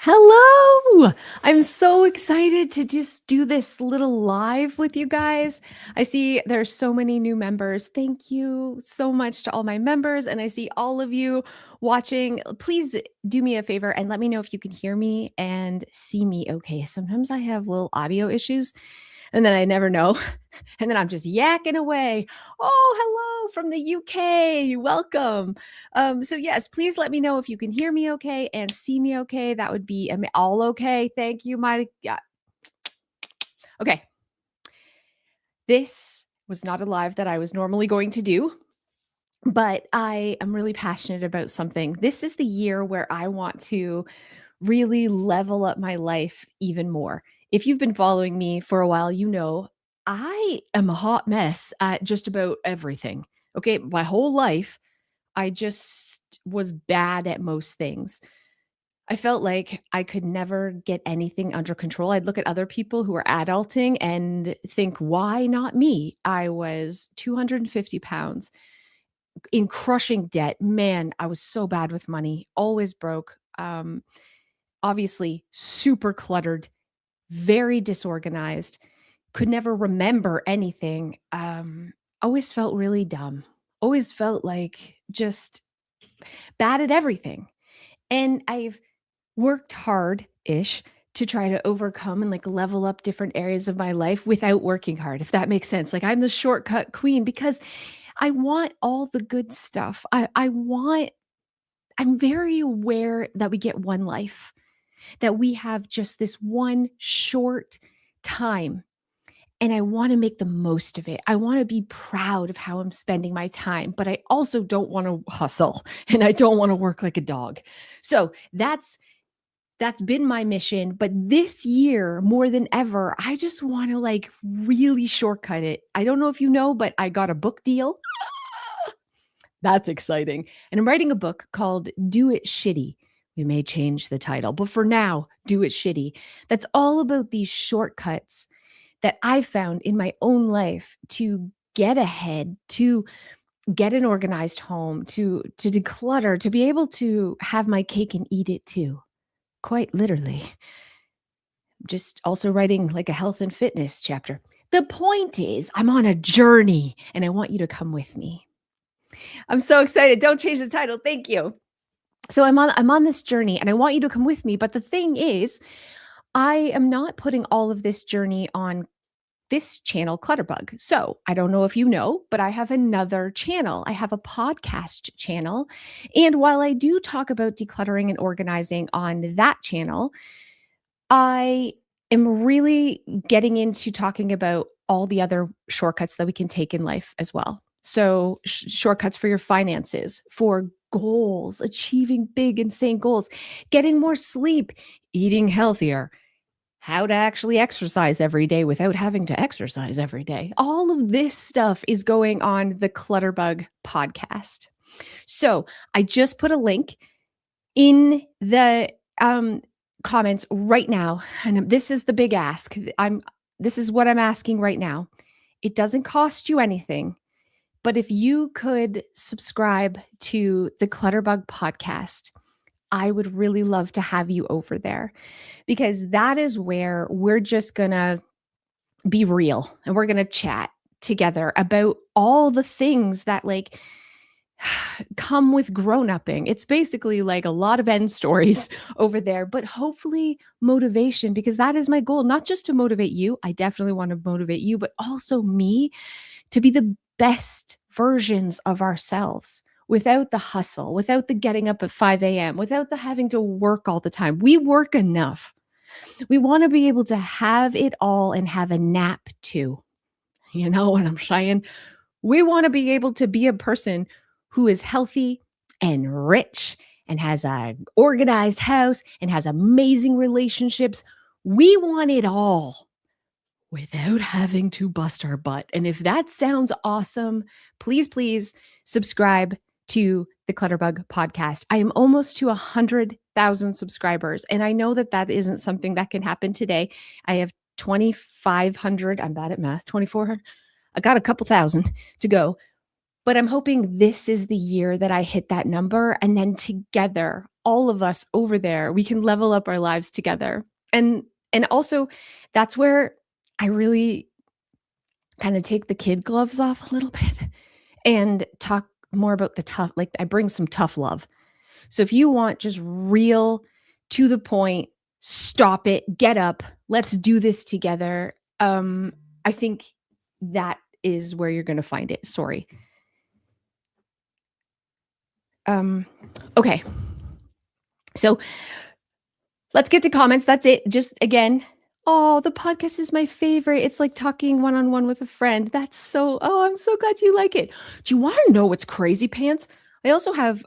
Hello! I'm so excited to just do this little live with you guys. I see there's so many new members. Thank you so much to all my members, and I see all of you watching. Please do me a favor and let me know if you can hear me and see me okay. Sometimes I have little audio issues, and then I never know. And then I'm just yakking away. Oh, hello from the UK. Welcome. So yes, please let me know if you can hear me okay and see me okay. That would be all okay. Thank you, my yeah. Okay. This was not a live that I was normally going to do, but I am really passionate about something. This is the year where I want to really level up my life even more. If you've been following me for a while, you know I am a hot mess at just about everything. Okay, my whole life, I just was bad at most things. I felt like I could never get anything under control. I'd look at other people who were adulting and think, why not me? I was 250 pounds in crushing debt. Man, I was so bad with money, always broke. Obviously, super cluttered, very disorganized, could never remember anything. Always felt really dumb, always felt like just bad at everything. And I've worked hard ish to try to overcome and like level up different areas of my life without working hard, if that makes sense. Like I'm the shortcut queen because I want all the good stuff. I'm very aware that we get one life, that we have just this one short time. And I want to make the most of it. I want to be proud of how I'm spending my time, but I also don't want to hustle and I don't want to work like a dog. So that's been my mission. But this year, more than ever, I just want to like really shortcut it. I don't know if you know, but I got a book deal. That's exciting. And I'm writing a book called Do It Shitty. We may change the title, but for now, Do It Shitty. That's all about these shortcuts that I found in my own life to get ahead, to get an organized home, to declutter, to be able to have my cake and eat it too. Quite literally. Just also writing like a health and fitness chapter. The point is, I'm on a journey and I want you to come with me. I'm so excited. Don't change the title. Thank you. So I'm on this journey and I want you to come with me, but the thing is, I am not putting all of this journey on this channel, Clutterbug. So I don't know if you know, but I have another channel. I have a podcast channel. And while I do talk about decluttering and organizing on that channel, I am really getting into talking about all the other shortcuts that we can take in life as well. So shortcuts for your finances, for goals, achieving big, insane goals, getting more sleep, eating healthier, how to actually exercise every day without having to exercise every day. All of this stuff is going on the Clutterbug podcast. So I just put a link in the comments right now. And this is the big ask. This is what I'm asking right now. It doesn't cost you anything. But if you could subscribe to the Clutterbug podcast, I would really love to have you over there because that is where we're just going to be real and we're going to chat together about all the things that like come with grown-upping. It's basically like a lot of end stories over there, but hopefully motivation, because that is my goal, not just to motivate you. I definitely want to motivate you, but also me to be the best versions of ourselves without the hustle, without the getting up at 5 a.m., without the having to work all the time. We work enough. We want to be able to have it all and have a nap too. You know what I'm saying? We want to be able to be a person who is healthy and rich and has an organized house and has amazing relationships. We want it all without having to bust our butt. And if that sounds awesome, please subscribe to the Clutterbug podcast. I am almost to 100,000 subscribers. And I know that that isn't something that can happen today. I have 2,500. I'm bad at math. 2,400. I got a couple thousand to go. But I'm hoping this is the year that I hit that number, and then together, all of us over there, we can level up our lives together. And also that's where I really kind of take the kid gloves off a little bit and talk more about the tough, like I bring some tough love. So if you want just real, to the point, stop it, get up, let's do this together. I think that is where you're going to find it. Sorry. Okay. So let's get to comments. That's it. Just again, oh, the podcast is my favorite. It's like talking one on one with a friend. I'm so glad you like it. Do you want to know what's crazy pants? I also have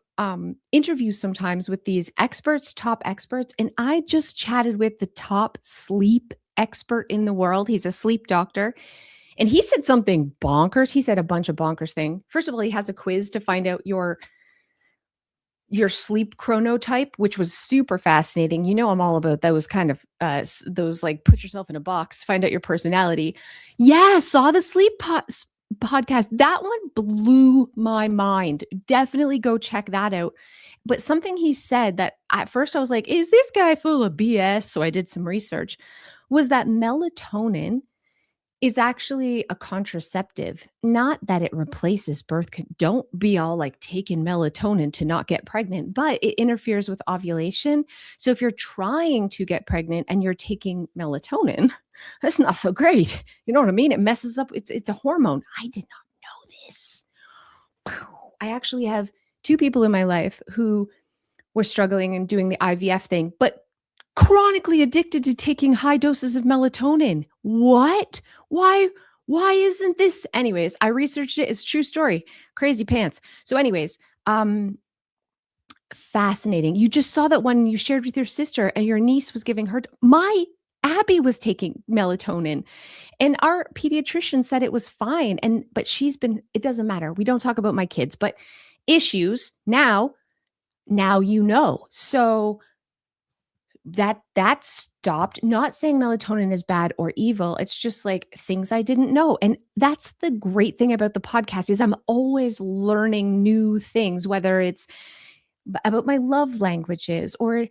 interviews sometimes with these experts, top experts, and I just chatted with the top sleep expert in the world. He's a sleep doctor. And he said something bonkers. He said a bunch of bonkers thing. First of all, he has a quiz to find out your sleep chronotype, which was super fascinating. You know, I'm all about those kind of those like put yourself in a box, find out your personality. Yeah, saw the podcast. That one blew my mind. Definitely go check that out. But something he said that at first I was like, is this guy full of BS? So I did some research. Was that melatonin is actually a contraceptive, not that it replaces don't be all like taking melatonin to not get pregnant, but it interferes with ovulation. So if you're trying to get pregnant and you're taking melatonin, that's not so great. You know what I mean? It messes up. It's a hormone. I did not know this. I actually have two people in my life who were struggling and doing the IVF thing, but chronically addicted to taking high doses of melatonin. What? Why? Why isn't this? Anyways, I researched it. It's a true story. Crazy pants. So, anyways, fascinating. You just saw that one you shared with your sister, and your niece was giving her. My Abby was taking melatonin, and our pediatrician said it was fine. But she's been. It doesn't matter. We don't talk about my kids, but issues now. Now you know. So that stopped. Not saying melatonin is bad or evil. It's just like things I didn't know. And that's the great thing about the podcast is I'm always learning new things, whether it's about my love languages or,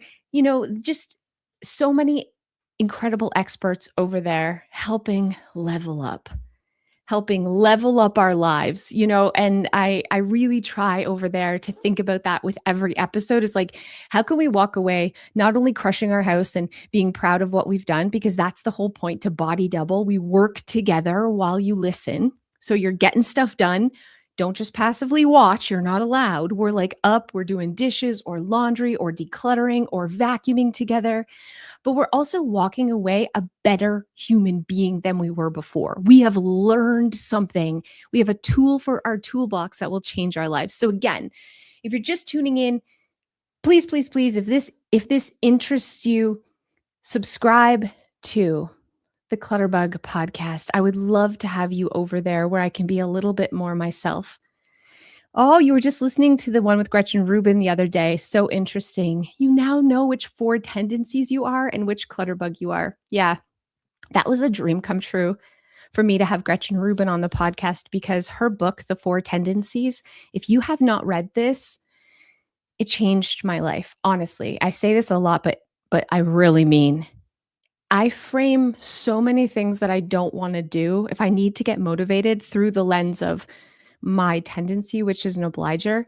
just so many incredible experts over there helping level up our lives, and I really try over there to think about that with every episode is like, how can we walk away not only crushing our house and being proud of what we've done, because that's the whole point to Body Double. We work together while you listen. So you're getting stuff done. Don't just passively watch. You're not allowed. We're like up, we're doing dishes or laundry or decluttering or vacuuming together, but we're also walking away a better human being than we were before. We have learned something. We have a tool for our toolbox that will change our lives. So again, if you're just tuning in, please, please, please, if this interests you, subscribe to the Clutterbug podcast. I would love to have you over there where I can be a little bit more myself. Oh, you were just listening to the one with Gretchen Rubin the other day. So interesting. You now know which 4 tendencies you are and which clutterbug you are. Yeah, that was a dream come true for me to have Gretchen Rubin on the podcast because her book, The 4 Tendencies, if you have not read this, it changed my life. Honestly, I say this a lot, but I really mean I frame so many things that I don't want to do if I need to get motivated through the lens of my tendency, which is an obliger.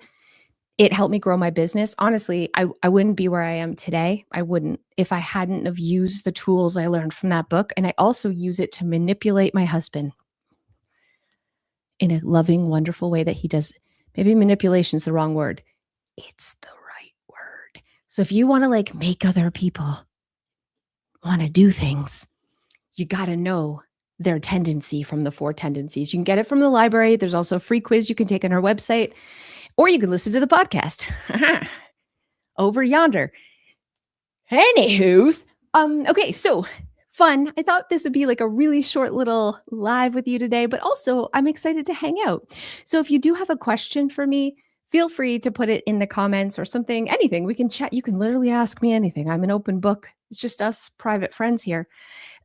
It helped me grow my business. Honestly, I wouldn't be where I am today. I wouldn't if I hadn't have used the tools I learned from that book. And I also use it to manipulate my husband in a loving, wonderful way that he does. Maybe manipulation is the wrong word. It's the right word. So if you want to like make other people want to do things, you got to know their tendency from the 4 tendencies. You can get it from the library. There's also a free quiz you can take on our website, or you can listen to the podcast over yonder. Anywho's, okay, so fun. I thought this would be like a really short little live with you today, but also I'm excited to hang out. So if you do have a question for me, feel free to put it in the comments or something, anything. We can chat. You can literally ask me anything. I'm an open book. It's just us private friends here.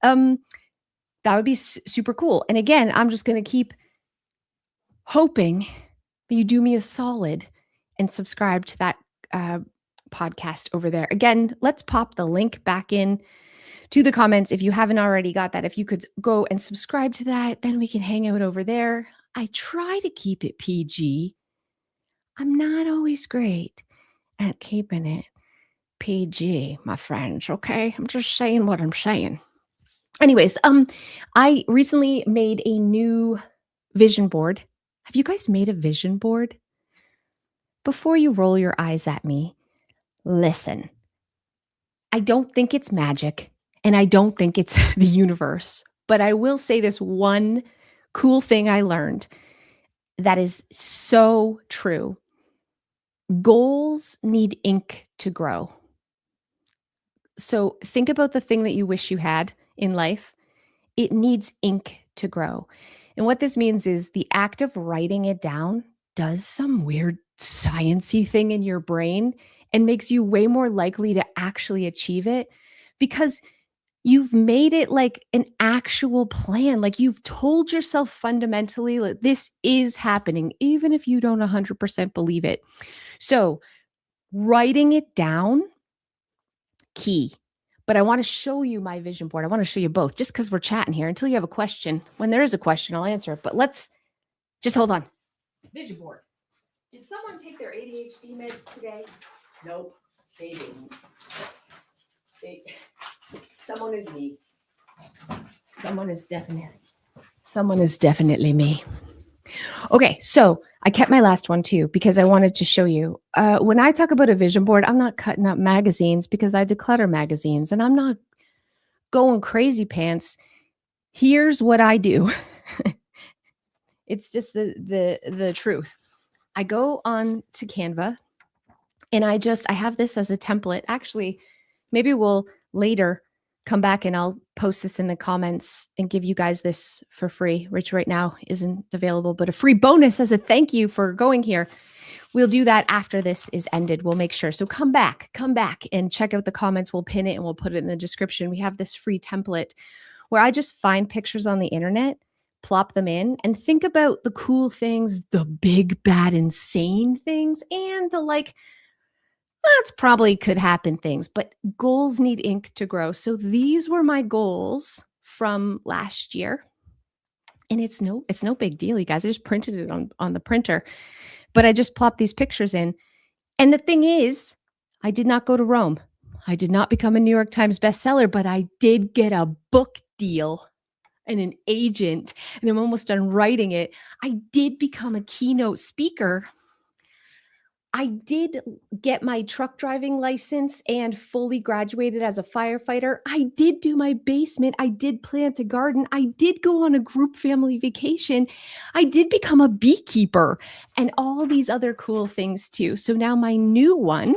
That would be super cool. And again, I'm just going to keep hoping you do me a solid and subscribe to that uh, podcast over there. Again, let's pop the link back in to the comments if you haven't already got that. If you could go and subscribe to that, then we can hang out over there. I try to keep it PG. I'm not always great at keeping it PG, my friends, okay? I'm just saying what I'm saying. Anyways, I recently made a new vision board. Have you guys made a vision board? Before you roll your eyes at me, listen. I don't think it's magic and I don't think it's the universe, but I will say this one cool thing I learned that is so true. Goals need ink to grow. So think about the thing that you wish you had in life. It needs ink to grow. And what this means is the act of writing it down does some weird sciencey thing in your brain and makes you way more likely to actually achieve it because you've made it like an actual plan. Like you've told yourself fundamentally, like, this is happening, even if you don't 100% believe it. So writing it down, key. But I want to show you my vision board. I want to show you both just because we're chatting here until you have a question. When there is a question, I'll answer it. But let's just hold on. Vision board. Did someone take their ADHD meds today? Nope, they didn't. Someone is me. Someone is definitely me. Okay, so I kept my last one too because I wanted to show you. When I talk about a vision board, I'm not cutting up magazines because I declutter magazines and I'm not going crazy pants. Here's what I do. It's just the truth. I go on to Canva and I have this as a template. Actually, maybe we'll later come back and I'll post this in the comments and give you guys this for free, which right now isn't available, but a free bonus as a thank you for going here. We'll do that after this is ended. We'll make sure. So come back and check out the comments. We'll pin it and we'll put it in the description. We have this free template where I just find pictures on the internet, plop them in, and think about the cool things, the big, bad, insane things, and the like, that's probably could happen things, but goals need ink to grow. So these were my goals from last year. And it's no big deal, you guys. I just printed it on the printer, but I just plopped these pictures in. And the thing is, I did not go to Rome. I did not become a New York Times bestseller, but I did get a book deal and an agent, and I'm almost done writing it. I did become a keynote speaker. I did get my truck driving license and fully graduated as a firefighter. I did do my basement. I did plant a garden. I did go on a group family vacation. I did become a beekeeper and all these other cool things too. So now my new one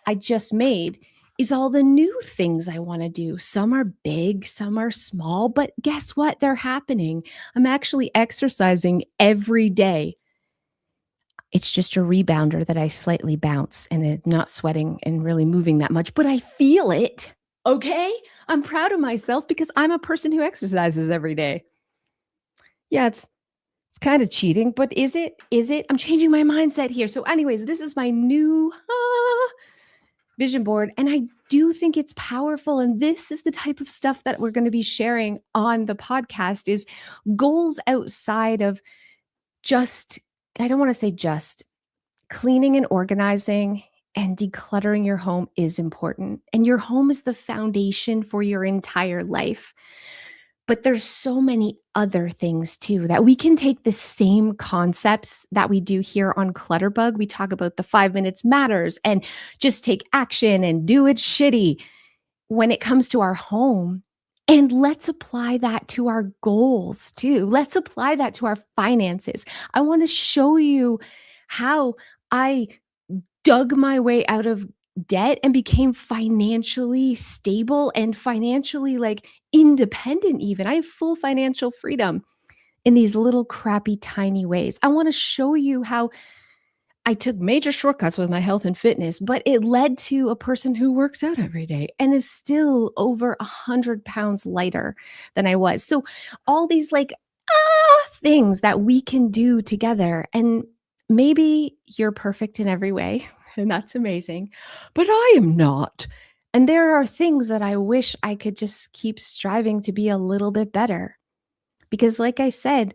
I just made is all the new things I want to do. Some are big, some are small, but guess what? They're happening. I'm actually exercising every day. It's just a rebounder that I slightly bounce and I'm not sweating and really moving that much, but I feel it. Okay. I'm proud of myself because I'm a person who exercises every day. Yeah, it's kind of cheating, but is it? I'm changing my mindset here. So anyways, this is my new vision board. And I do think it's powerful. And this is the type of stuff that we're going to be sharing on the podcast is goals outside of just, I don't want to say just, cleaning and organizing and decluttering your home is important. And your home is the foundation for your entire life. But there's so many other things too that we can take the same concepts that we do here on Clutterbug. We talk about the 5 minutes matters and just take action and do it shitty when it comes to our home. And let's apply that to our goals too. Let's apply that to our finances. I want to show you how I dug my way out of debt and became financially stable and financially like independent even. I have full financial freedom in these little crappy tiny ways. I want to show you how I took major shortcuts with my health and fitness, but it led to a person who works out every day and is still over 100 pounds lighter than I was. So all these like things that we can do together. And maybe you're perfect in every way, and that's amazing, but I am not. And there are things that I wish I could just keep striving to be a little bit better. Because, like I said,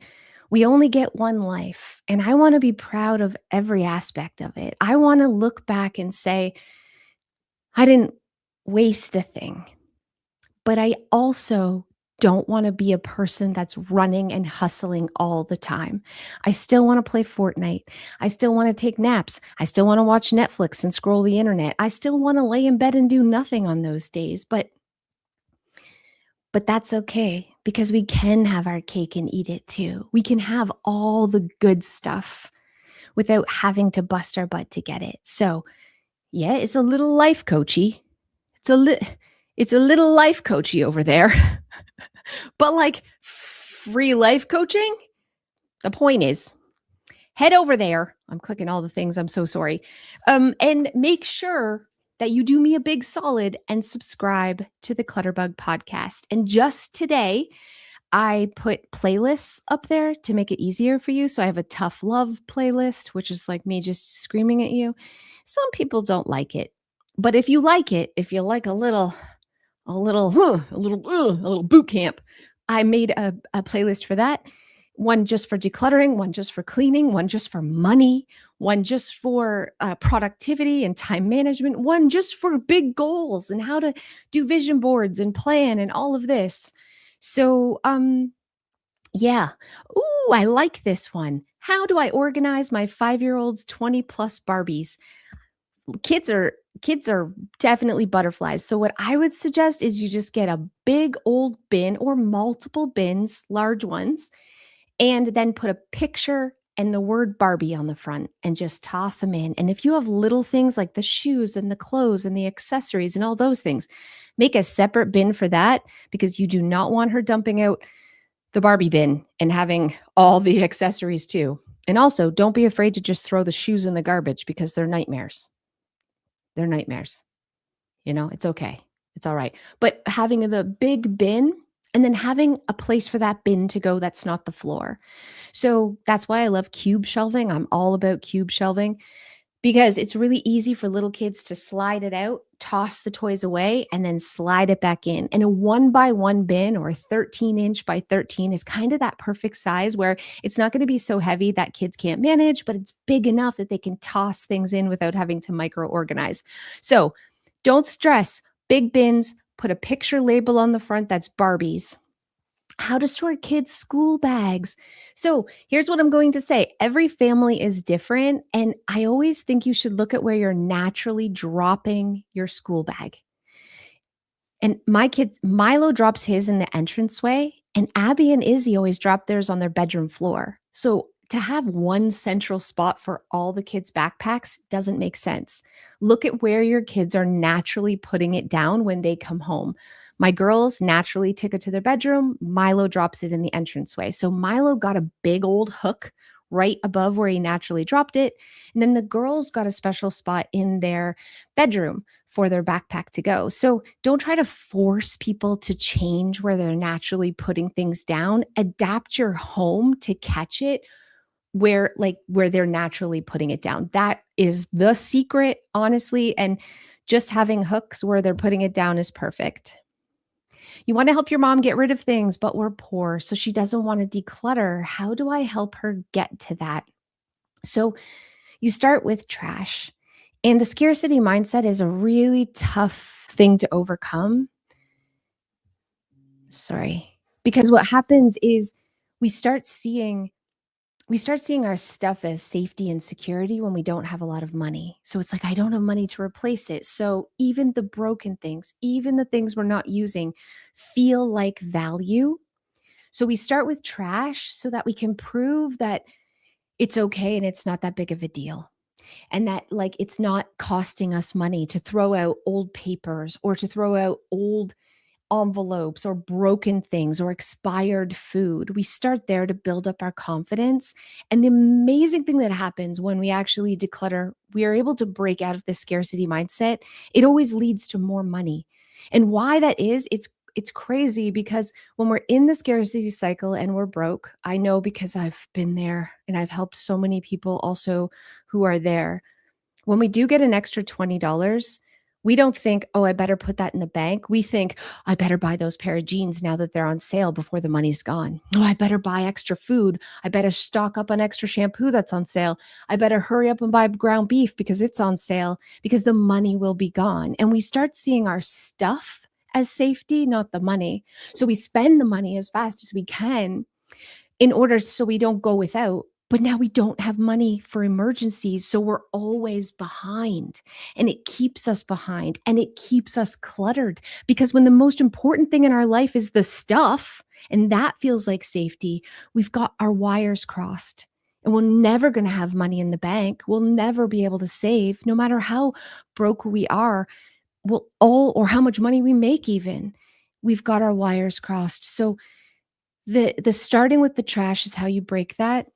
we only get one life, and I want to be proud of every aspect of it. I want to look back and say, I didn't waste a thing. But I also don't want to be a person that's running and hustling all the time. I still want to play Fortnite. I still want to take naps. I still want to watch Netflix and scroll the internet. I still want to lay in bed and do nothing on those days, but that's okay because we can have our cake and eat it too. We can have all the good stuff without having to bust our butt to get it. So, yeah, it's a little life coachy. It's it's a little life coachy over there. But like free life coaching, the point is head over there. I'm clicking all the things. I'm so sorry. And make sure that you do me a big solid and subscribe to the Clutterbug podcast. And just today, I put playlists up there to make it easier for you. So I have a tough love playlist, which is like me just screaming at you. Some people don't like it. But if you like it, if you like a little boot camp. I made a playlist for that. One just for decluttering, one just for cleaning, one just for money, one just for productivity and time management, one just for big goals and how to do vision boards and plan and all of this. So, yeah. Ooh, I like this one. How do I organize my 5-year-old's 20 plus Barbies? kids are kids are definitely butterflies. So what I would suggest is you just get a big old bin or multiple bins, large ones, and then put a picture and the word Barbie on the front and just toss them in. And if you have little things like the shoes and the clothes and the accessories and all those things, make a separate bin for that because you do not want her dumping out the Barbie bin and having all the accessories too. And also, don't be afraid to just throw the shoes in the garbage because they're nightmares. They're nightmares. It's okay. It's all right. But having the big bin and then having a place for that bin to go that's not the floor. So that's why I love cube shelving. I'm all about cube shelving because it's really easy for little kids to slide it out, toss the toys away, and then slide it back in. And a 1 by 1 bin or 13-inch by 13 is kind of that perfect size where it's not going to be so heavy that kids can't manage, but it's big enough that they can toss things in without having to micro organize. So don't stress. Big bins, put a picture label on the front that's Barbies. How to sort kids' school bags. So here's what I'm going to say. Every family is different. And I always think you should look at where you're naturally dropping your school bag. And my kids, Milo drops his in the entranceway, and Abby and Izzy always drop theirs on their bedroom floor. So to have one central spot for all the kids' backpacks doesn't make sense. Look at where your kids are naturally putting it down when they come home. My girls naturally take it to their bedroom. Milo drops it in the entranceway. So Milo got a big old hook right above where he naturally dropped it. And then the girls got a special spot in their bedroom for their backpack to go. So don't try to force people to change where they're naturally putting things down. Adapt your home to catch it where they're naturally putting it down. That is the secret, honestly, and just having hooks where they're putting it down is perfect. You want to help your mom get rid of things, but we're poor, so she doesn't want to declutter. How do I help her get to that? So you start with trash. And the scarcity mindset is a really tough thing to overcome. Sorry. Because what happens is we start seeing our stuff as safety and security when we don't have a lot of money. So it's like, I don't have money to replace it. So even the broken things, even the things we're not using feel like value. So we start with trash so that we can prove that it's okay and it's not that big of a deal. And that like it's not costing us money to throw out old papers or to throw out old envelopes or broken things or expired food. We start there to build up our confidence. And the amazing thing that happens when we actually declutter, we are able to break out of this scarcity mindset. It always leads to more money. And why that is, it's crazy because when we're in the scarcity cycle and we're broke, I know because I've been there and I've helped so many people also who are there. When we do get an extra $20, we don't think, oh, I better put that in the bank. We think, I better buy those pair of jeans now that they're on sale before the money's gone. Oh, I better buy extra food. I better stock up on extra shampoo that's on sale. I better hurry up and buy ground beef because it's on sale because the money will be gone. And we start seeing our stuff as safety, not the money. So we spend the money as fast as we can in order so we don't go without. But now we don't have money for emergencies. So we're always behind and it keeps us behind and it keeps us cluttered because when the most important thing in our life is the stuff and that feels like safety, we've got our wires crossed and we're never going to have money in the bank. We'll never be able to save no matter how broke we are. Or how much money we make even. We've got our wires crossed. So the starting with the trash is how you break that.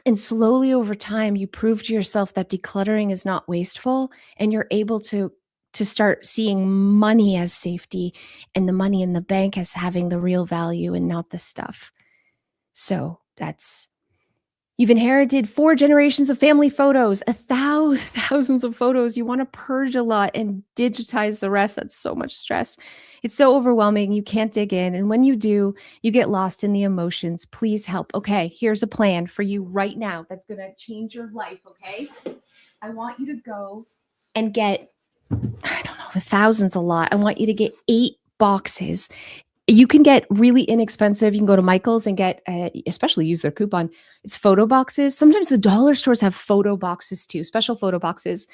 And slowly over time, you prove to yourself that decluttering is not wasteful and you're able to start seeing money as safety and the money in the bank as having the real value and not the stuff. So you've inherited 4 generations of family photos, thousands of photos. You want to purge a lot and digitize the rest. That's so much stress. It's so overwhelming. You can't dig in. And when you do, you get lost in the emotions. Please help. Okay, here's a plan for you right now that's going to change your life, okay? I want you to go and get, I don't know, thousands a lot. I want you to get 8 boxes. You can get really inexpensive. You can go to Michael's and get, especially use their coupon. It's photo boxes. Sometimes the dollar stores have photo boxes too, special photo boxes.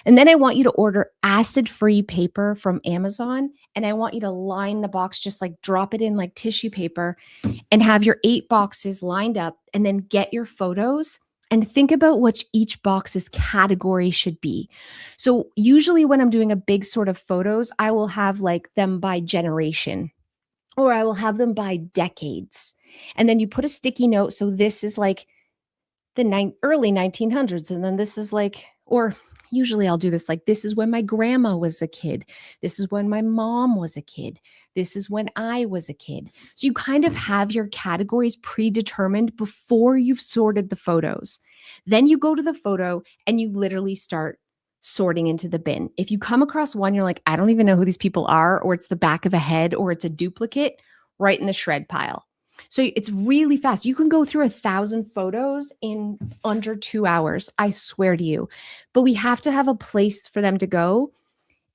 And then I want you to order acid-free paper from Amazon. And I want you to line the box, just like drop it in like tissue paper and have your 8 boxes lined up and then get your photos and think about what each box's category should be. So usually when I'm doing a big sort of photos, I will have like them by generation. Or I will have them by decades. And then you put a sticky note. So this is like the early 1900s. And then this is like, or usually I'll do this like, this is when my grandma was a kid. This is when my mom was a kid. This is when I was a kid. So you kind of have your categories predetermined before you've sorted the photos. Then you go to the photo and you literally start sorting into the bin. If you come across one, you're like, I don't even know who these people are, or it's the back of a head, or it's a duplicate, right in the shred pile. So it's really fast. You can go through 1,000 photos in under 2 hours. I swear to you. But we have to have a place for them to go.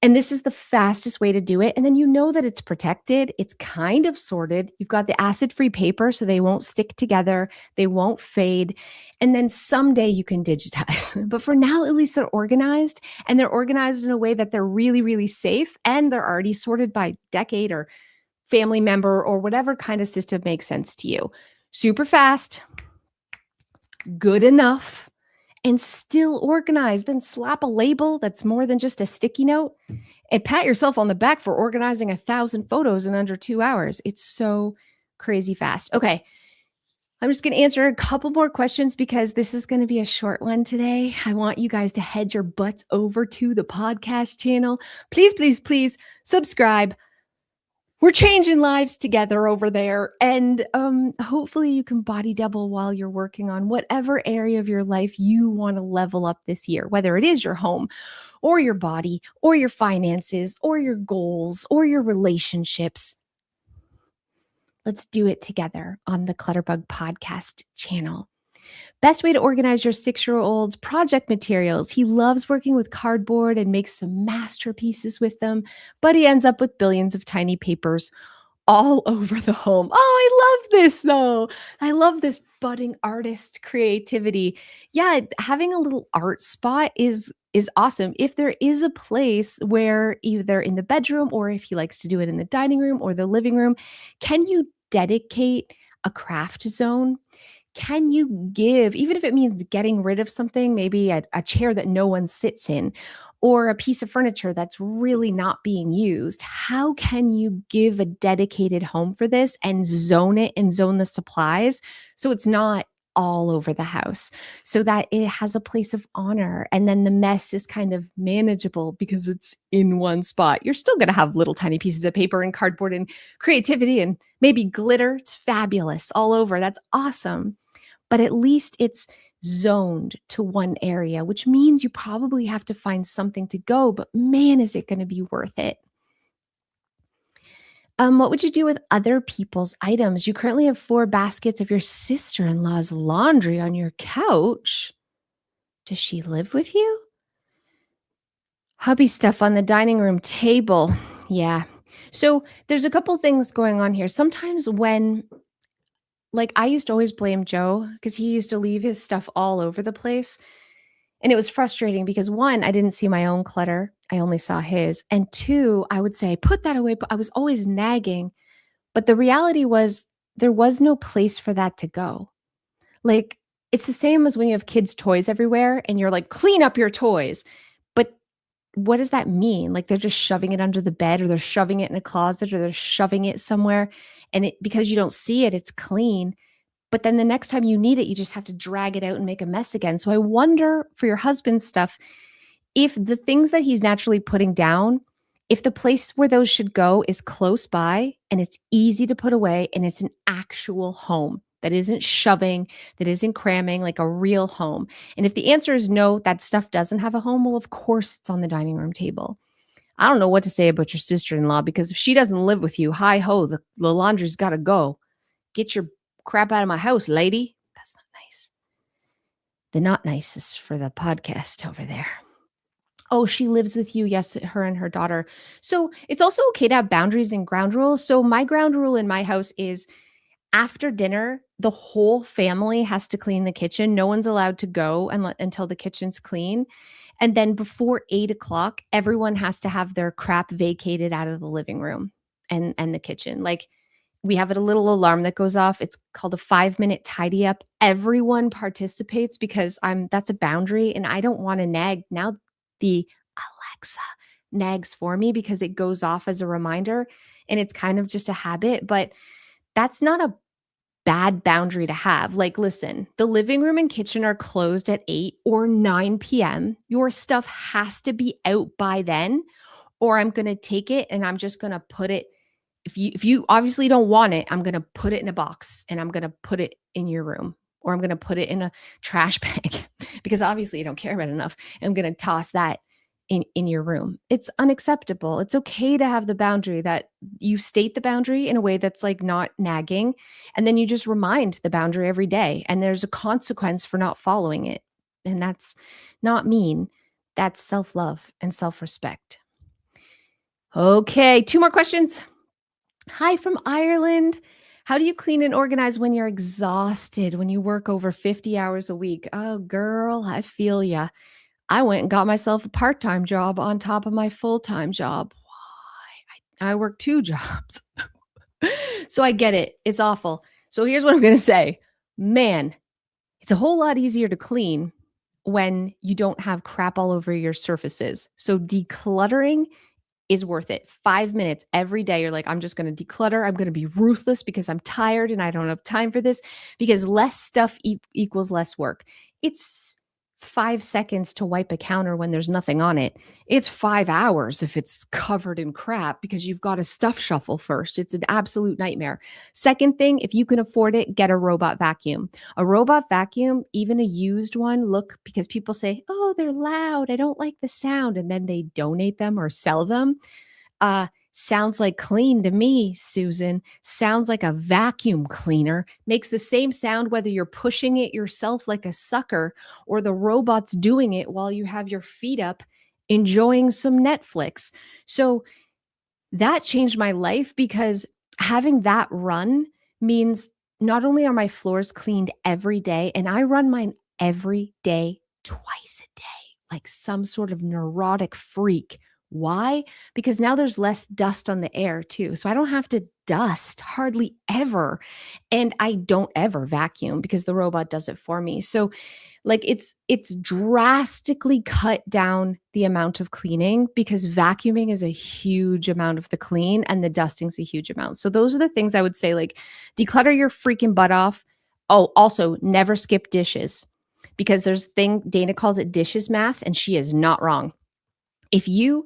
And this is the fastest way to do it. And then you know that it's protected. It's kind of sorted. You've got the acid-free paper so they won't stick together. They won't fade. And then someday you can digitize. But for now, at least they're organized. And they're organized in a way that they're really, really safe. And they're already sorted by decade or family member or whatever kind of system makes sense to you. Super fast, good enough, and still organized. Then slap a label that's more than just a sticky note and pat yourself on the back for organizing 1,000 photos in under 2 hours. It's so crazy fast. Okay. I'm just going to answer a couple more questions because this is going to be a short one today. I want you guys to head your butts over to the podcast channel. Please, please, please subscribe. We're changing lives together over there. And hopefully you can body double while you're working on whatever area of your life you want to level up this year, whether it is your home or your body or your finances or your goals or your relationships. Let's do it together on the Clutterbug podcast channel. Best way to organize your 6-year-old's project materials. He loves working with cardboard and makes some masterpieces with them, but he ends up with billions of tiny papers all over the home. Oh, I love this though. I love this budding artist creativity. Yeah, having a little art spot is awesome. If there is a place where either in the bedroom or if he likes to do it in the dining room or the living room, can you dedicate a craft zone? Can you give, even if it means getting rid of something, maybe a chair that no one sits in or a piece of furniture that's really not being used, how can you give a dedicated home for this and zone it and zone the supplies so it's not all over the house so that it has a place of honor. And then the mess is kind of manageable because it's in one spot. You're still going to have little tiny pieces of paper and cardboard and creativity and maybe glitter. It's fabulous all over. That's awesome. But at least it's zoned to one area, which means you probably have to find something to go. But man, is it going to be worth it? What would you do with other people's items? You currently have 4 baskets of your sister-in-law's laundry on your couch. Does she live with you? Hubby stuff on the dining room table. Yeah. So there's a couple things going on here. Sometimes when, like, I used to always blame Joe because he used to leave his stuff all over the place. And it was frustrating because one, I didn't see my own clutter. I only saw his. And two, I would say, put that away. But I was always nagging. But the reality was there was no place for that to go. Like, it's the same as when you have kids' toys everywhere and you're like, clean up your toys. But what does that mean? Like, they're just shoving it under the bed or they're shoving it in a closet or they're shoving it somewhere. And because you don't see it, it's clean. But then the next time you need it, you just have to drag it out and make a mess again. So I wonder for your husband's stuff, if the things that he's naturally putting down, if the place where those should go is close by and it's easy to put away and it's an actual home that isn't shoving, that isn't cramming, like a real home. And if the answer is no, that stuff doesn't have a home, well, of course it's on the dining room table. I don't know what to say about your sister-in-law because if she doesn't live with you, hi ho, the laundry's got to go. Get your crap out of my house, lady. That's not nice. The not nice is for the podcast over there. Oh, she lives with you. Yes, her and her daughter. So it's also okay to have boundaries and ground rules. So my ground rule in my house is after dinner, the whole family has to clean the kitchen. No one's allowed to go until the kitchen's clean. And then before 8 o'clock, everyone has to have their crap vacated out of the living room and the kitchen. Like, we have a little alarm that goes off. It's called a 5-minute tidy up. Everyone participates because that's a boundary and I don't want to nag. Now the Alexa nags for me because it goes off as a reminder and it's kind of just a habit, but that's not a bad boundary to have. Like, listen, the living room and kitchen are closed at 8 or 9 p.m. Your stuff has to be out by then, or I'm going to take it and I'm just going to put it. If you obviously don't want it, I'm going to put it in a box and I'm going to put it in your room, or I'm going to put it in a trash bag because obviously you don't care about it enough. I'm going to toss that in your room. It's unacceptable. It's okay to have the boundary that you state the boundary in a way that's like not nagging. And then you just remind the boundary every day. And there's a consequence for not following it. And that's not mean. That's self-love and self-respect. Okay, 2 more questions. Hi from Ireland. How do you clean and organize when you're exhausted, when you work over 50 hours a week? Oh, girl, I feel ya. I went and got myself a part-time job on top of my full-time job. Why? I work 2 jobs. So I get it. It's awful. So here's what I'm going to say. Man, it's a whole lot easier to clean when you don't have crap all over your surfaces. So decluttering is worth it. 5 minutes every day. You're like, I'm just going to declutter. I'm going to be ruthless because I'm tired and I don't have time for this, because less stuff equals less work. It's 5 seconds to wipe a counter when there's nothing on it. It's 5 hours if it's covered in crap because you've got to stuff shuffle first. It's an absolute nightmare. Second thing, if you can afford it, get a robot vacuum. A robot vacuum, even a used one, because people say, oh, they're loud, I don't like the sound, and then they donate them or sell them. Sounds like clean to me, Susan. Sounds like a vacuum cleaner. Makes the same sound whether you're pushing it yourself like a sucker or the robot's doing it while you have your feet up enjoying some Netflix. So that changed my life because having that run means not only are my floors cleaned every day, and I run mine every day, twice a day, like some sort of neurotic freak. Why? Because now there's less dust on the air too. So I don't have to dust hardly ever. And I don't ever vacuum because the robot does it for me. So like it's drastically cut down the amount of cleaning because vacuuming is a huge amount of the clean and the dusting's a huge amount. So those are the things I would say, like declutter your freaking butt off. Oh, also never skip dishes because there's thing Dana calls it dishes math, and she is not wrong. If you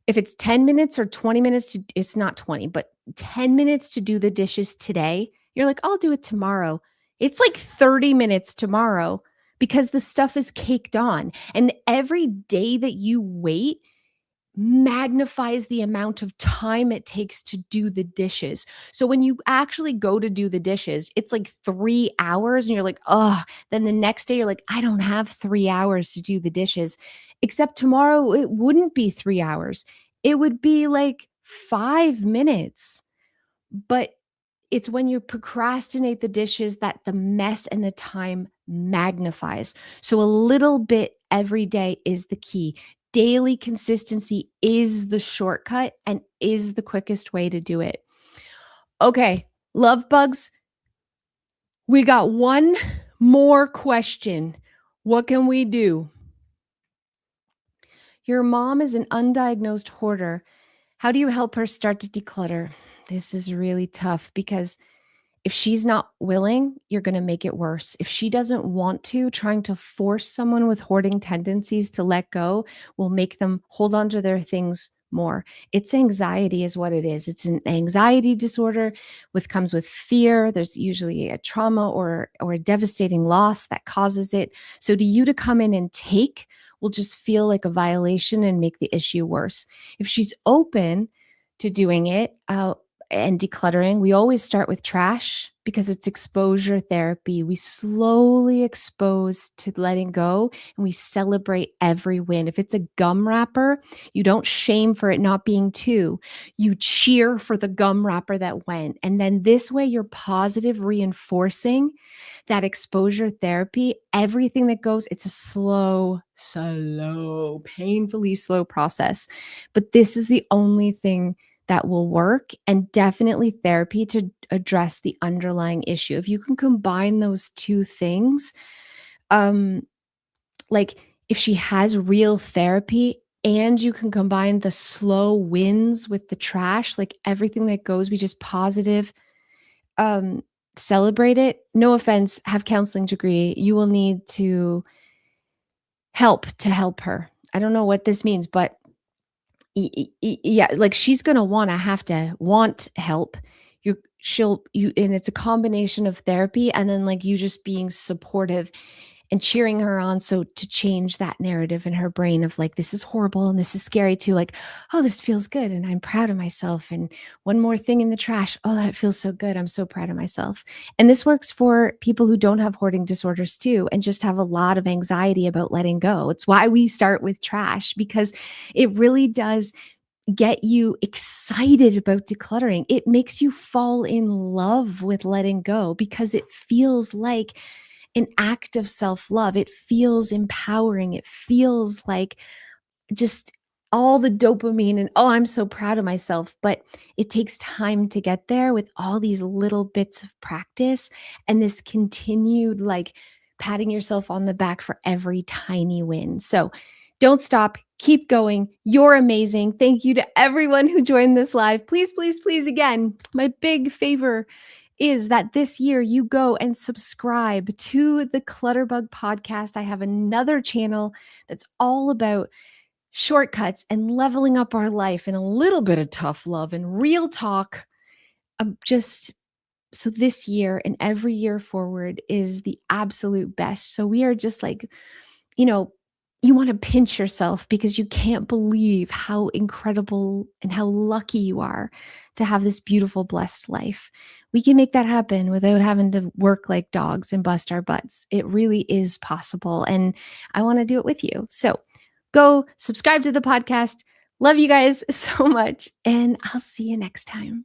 if it's 10 minutes or 20 minutes to it's not 20, but 10 minutes to do the dishes today, you're like, "I'll do it tomorrow." It's like 30 minutes tomorrow because the stuff is caked on. And every day that you wait magnifies the amount of time it takes to do the dishes. So when you actually go to do the dishes, it's like 3 hours and you're like, "Oh." Then the next day you're like, "I don't have 3 hours to do the dishes." Except tomorrow it wouldn't be 3 hours. It would be like 5 minutes. But it's when you procrastinate the dishes that the mess and the time magnifies. So a little bit every day is the key. Daily consistency is the shortcut and is the quickest way to do it. Okay, love bugs, we got one more question. What can we do? Your mom is an undiagnosed hoarder. How do you help her start to declutter? This is really tough because if she's not willing, you're going to make it worse. If she doesn't want to, trying to force someone with hoarding tendencies to let go will make them hold on to their things more. It's anxiety is what it is. It's an anxiety disorder with comes with fear. There's usually a trauma or a devastating loss that causes it. So to you to come in and take will just feel like a violation and make the issue worse. If she's open to doing it, and decluttering, we always start with trash because it's exposure therapy. We slowly expose to letting go and we celebrate every win. If it's a gum wrapper, you don't shame for it not being two. You cheer for the gum wrapper that went. And then this way, you're positive reinforcing that exposure therapy. Everything that goes, it's a slow, painfully slow process. But this is the only thing that will work, and definitely therapy to address the underlying issue. If you can combine those two things, um, like if she has real therapy and you can combine the slow wins with the trash, like everything that goes, we just positive, um, celebrate it. No offense, have counseling degree. You will need to help her. I don't know what this means, but yeah, like she's gonna wanna have to want help. And it's a combination of therapy and then like you just being supportive and cheering her on. So to change that narrative in her brain of like, this is horrible and this is scary too, like, oh, this feels good and I'm proud of myself. And one more thing in the trash. Oh, that feels so good. I'm so proud of myself. And this works for people who don't have hoarding disorders too, and just have a lot of anxiety about letting go. It's why we start with trash because it really does get you excited about decluttering. It makes you fall in love with letting go because it feels like an act of self-love. It feels empowering. It feels like just all the dopamine and, oh, I'm so proud of myself. But it takes time to get there with all these little bits of practice and this continued like patting yourself on the back for every tiny win. So don't stop. Keep going. You're amazing. Thank you to everyone who joined this live. Please, please, please, again, my big favor is that this year you go and subscribe to the Clutterbug podcast. I have another channel that's all about shortcuts and leveling up our life and a little bit of tough love and real talk. Just so this year and every year forward is the absolute best. So we are just like, you know, you want to pinch yourself because you can't believe how incredible and how lucky you are to have this beautiful, blessed life. We can make that happen without having to work like dogs and bust our butts. It really is possible. And I want to do it with you. So go subscribe to the podcast. Love you guys so much. And I'll see you next time.